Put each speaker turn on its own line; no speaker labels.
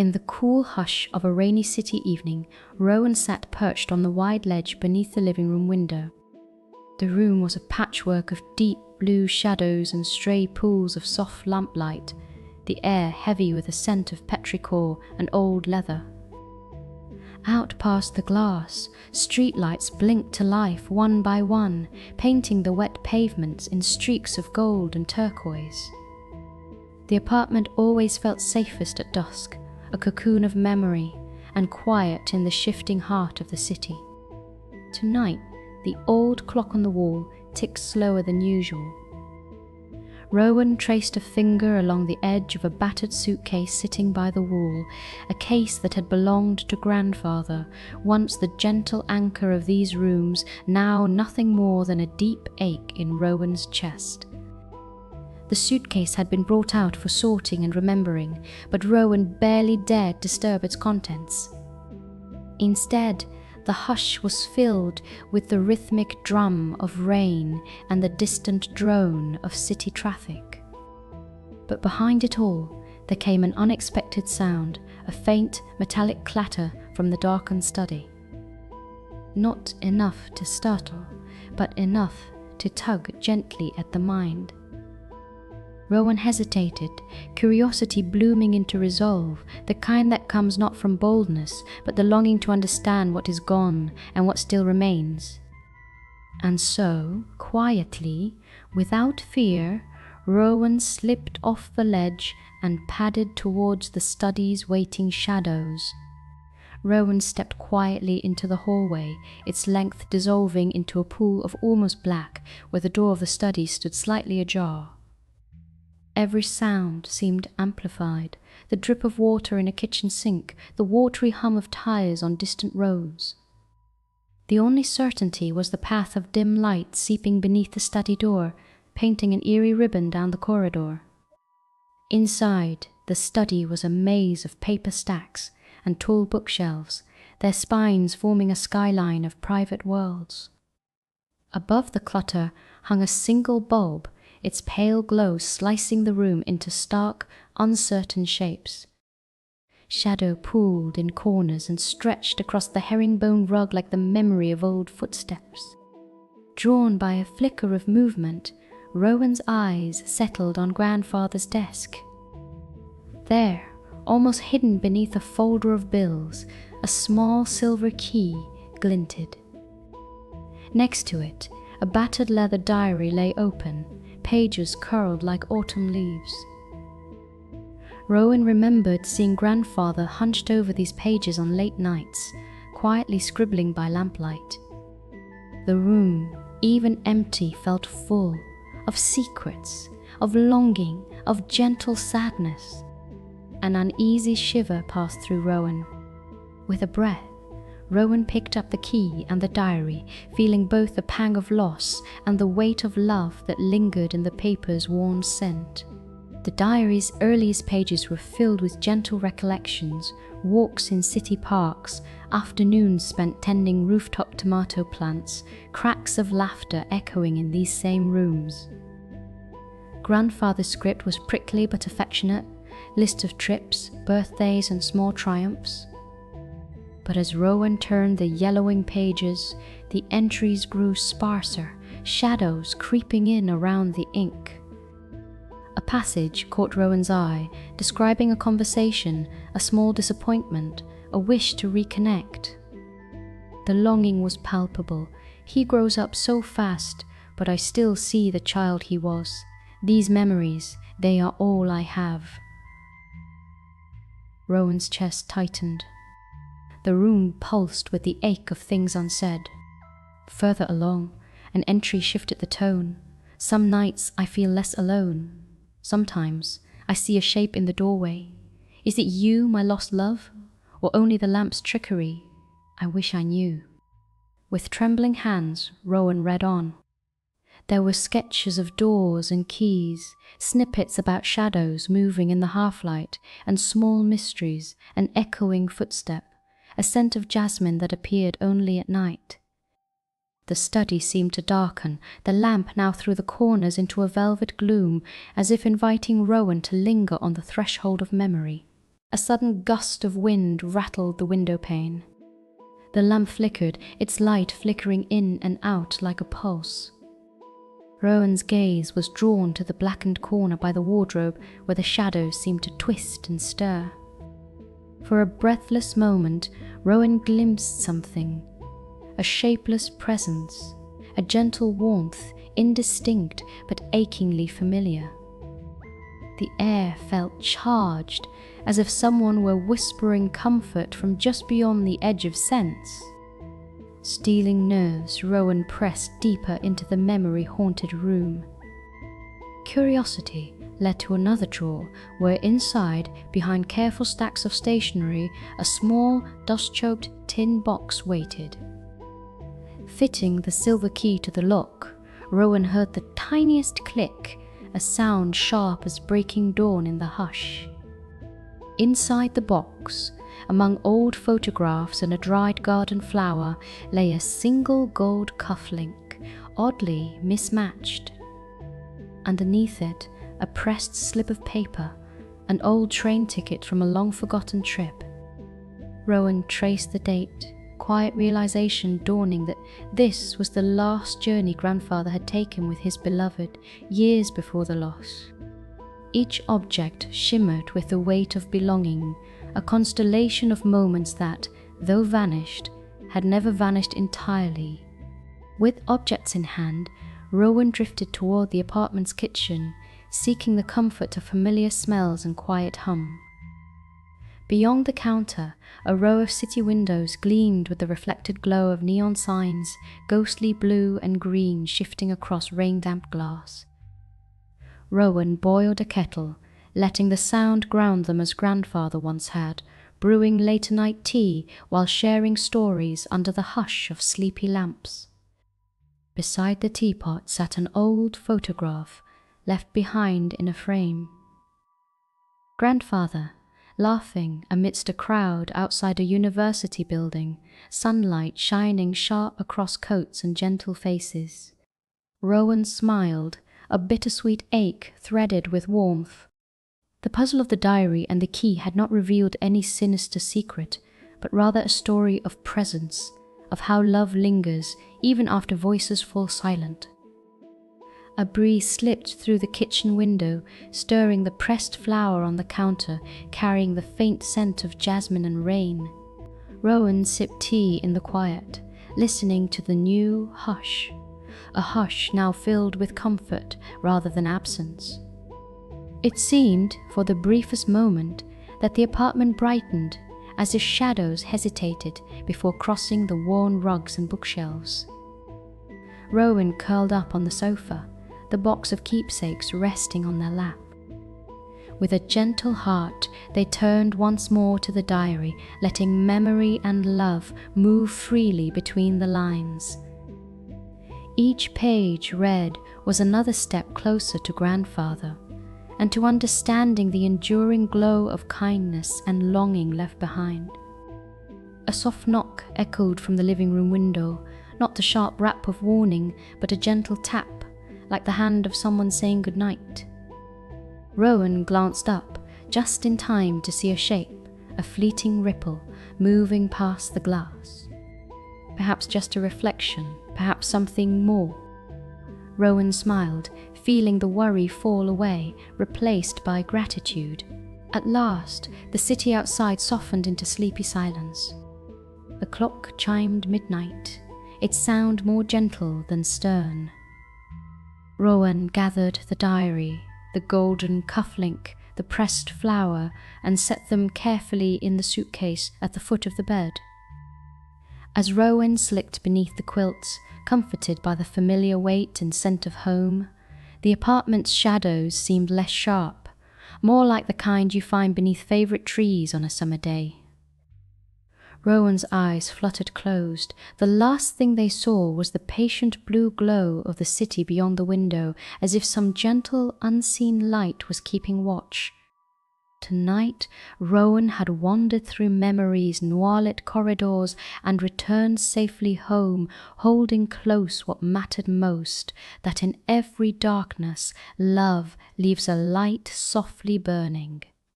In the cool hush of a rainy city evening, Rowan sat perched on the wide ledge beneath the living room window. The room was a patchwork of deep blue shadows and stray pools of soft lamplight, the air heavy with a scent of petrichor and old leather. Out past the glass, streetlights blinked to life one by one, painting the wet pavements in streaks of gold and turquoise. The apartment always felt safest at dusk, a cocoon of memory, and quiet in the shifting heart of the city. Tonight, the old clock on the wall ticked slower than usual. Rowan traced a finger along the edge of a battered suitcase sitting by the wall, a case that had belonged to grandfather, once the gentle anchor of these rooms, now nothing more than a deep ache in Rowan's chest. The suitcase had been brought out for sorting and remembering, but Rowan barely dared disturb its contents. Instead, the hush was filled with the rhythmic drum of rain and the distant drone of city traffic. But behind it all, there came an unexpected sound, a faint metallic clatter from the darkened study. Not enough to startle, but enough to tug gently at the mind. Rowan hesitated, curiosity blooming into resolve, the kind that comes not from boldness, but the longing to understand what is gone and what still remains. And so, quietly, without fear, Rowan slipped off the ledge and padded towards the study's waiting shadows. Rowan stepped quietly into the hallway, its length dissolving into a pool of almost black, where the door of the study stood slightly ajar. Every sound seemed amplified, the drip of water in a kitchen sink, the watery hum of tires on distant roads. The only certainty was the path of dim light seeping beneath the study door, painting an eerie ribbon down the corridor. Inside, the study was a maze of paper stacks and tall bookshelves, their spines forming a skyline of private worlds. Above the clutter hung a single bulb, its pale glow slicing the room into stark, uncertain shapes. Shadow pooled in corners and stretched across the herringbone rug like the memory of old footsteps. Drawn by a flicker of movement, Rowan's eyes settled on grandfather's desk. There, almost hidden beneath a folder of bills, a small silver key glinted. Next to it, a battered leather diary lay open, pages curled like autumn leaves. Rowan remembered seeing grandfather hunched over these pages on late nights, quietly scribbling by lamplight. The room, even empty, felt full of secrets, of longing, of gentle sadness. An uneasy shiver passed through Rowan. With a breath, Rowan picked up the key and the diary, feeling both the pang of loss and the weight of love that lingered in the paper's worn scent. The diary's earliest pages were filled with gentle recollections, walks in city parks, afternoons spent tending rooftop tomato plants, cracks of laughter echoing in these same rooms. Grandfather's script was prickly but affectionate, list of trips, birthdays and small triumphs. But as Rowan turned the yellowing pages, the entries grew sparser, shadows creeping in around the ink. A passage caught Rowan's eye, describing a conversation, a small disappointment, a wish to reconnect. The longing was palpable. He grows up so fast, but I still see the child he was. These memories, they are all I have. Rowan's chest tightened. The room pulsed with the ache of things unsaid. Further along, an entry shifted the tone. Some nights I feel less alone. Sometimes I see a shape in the doorway. Is it you, my lost love, or only the lamp's trickery? I wish I knew. With trembling hands, Rowan read on. There were sketches of doors and keys, snippets about shadows moving in the half-light, and small mysteries, an echoing footstep, a scent of jasmine that appeared only at night. The study seemed to darken, the lamp now threw the corners into a velvet gloom, as if inviting Rowan to linger on the threshold of memory. A sudden gust of wind rattled the window pane. The lamp flickered, its light flickering in and out like a pulse. Rowan's gaze was drawn to the blackened corner by the wardrobe where the shadows seemed to twist and stir. For a breathless moment, Rowan glimpsed something, a shapeless presence, a gentle warmth, indistinct but achingly familiar. The air felt charged, as if someone were whispering comfort from just beyond the edge of sense. Steeling nerves, Rowan pressed deeper into the memory-haunted room. Curiosity led to another drawer, where inside, behind careful stacks of stationery, a small, dust-choked tin box waited. Fitting the silver key to the lock, Rowan heard the tiniest click, a sound sharp as breaking dawn in the hush. Inside the box, among old photographs and a dried garden flower, lay a single gold cufflink, oddly mismatched. Underneath it, a pressed slip of paper, an old train ticket from a long-forgotten trip. Rowan traced the date, quiet realization dawning that this was the last journey grandfather had taken with his beloved, years before the loss. Each object shimmered with the weight of belonging, a constellation of moments that, though vanished, had never vanished entirely. With objects in hand, Rowan drifted toward the apartment's kitchen, seeking the comfort of familiar smells and quiet hum. Beyond the counter, a row of city windows gleamed with the reflected glow of neon signs, ghostly blue and green shifting across rain-damp glass. Rowan boiled a kettle, letting the sound ground them as grandfather once had, brewing late-night tea while sharing stories under the hush of sleepy lamps. Beside the teapot sat an old photograph, left behind in a frame. Grandfather, laughing amidst a crowd outside a university building, sunlight shining sharp across coats and gentle faces. Rowan smiled, a bittersweet ache threaded with warmth. The puzzle of the diary and the key had not revealed any sinister secret, but rather a story of presence, of how love lingers even after voices fall silent. A breeze slipped through the kitchen window, stirring the pressed flower on the counter, carrying the faint scent of jasmine and rain. Rowan sipped tea in the quiet, listening to the new hush, a hush now filled with comfort rather than absence. It seemed, for the briefest moment, that the apartment brightened, as if shadows hesitated before crossing the worn rugs and bookshelves. Rowan curled up on the sofa, the box of keepsakes resting on their lap. With a gentle heart, they turned once more to the diary, letting memory and love move freely between the lines. Each page read was another step closer to grandfather, and to understanding the enduring glow of kindness and longing left behind. A soft knock echoed from the living room window, not the sharp rap of warning, but a gentle tap, like the hand of someone saying goodnight. Rowan glanced up, just in time to see a shape, a fleeting ripple, moving past the glass. Perhaps just a reflection, perhaps something more. Rowan smiled, feeling the worry fall away, replaced by gratitude. At last, the city outside softened into sleepy silence. The clock chimed midnight, its sound more gentle than stern. Rowan gathered the diary, the golden cufflink, the pressed flower, and set them carefully in the suitcase at the foot of the bed. As Rowan slipped beneath the quilts, comforted by the familiar weight and scent of home, the apartment's shadows seemed less sharp, more like the kind you find beneath favourite trees on a summer day. Rowan's eyes fluttered closed. The last thing they saw was the patient blue glow of the city beyond the window, as if some gentle, unseen light was keeping watch. Tonight, Rowan had wandered through memory's noir-lit corridors and returned safely home, holding close what mattered most, that in every darkness, love leaves a light softly burning.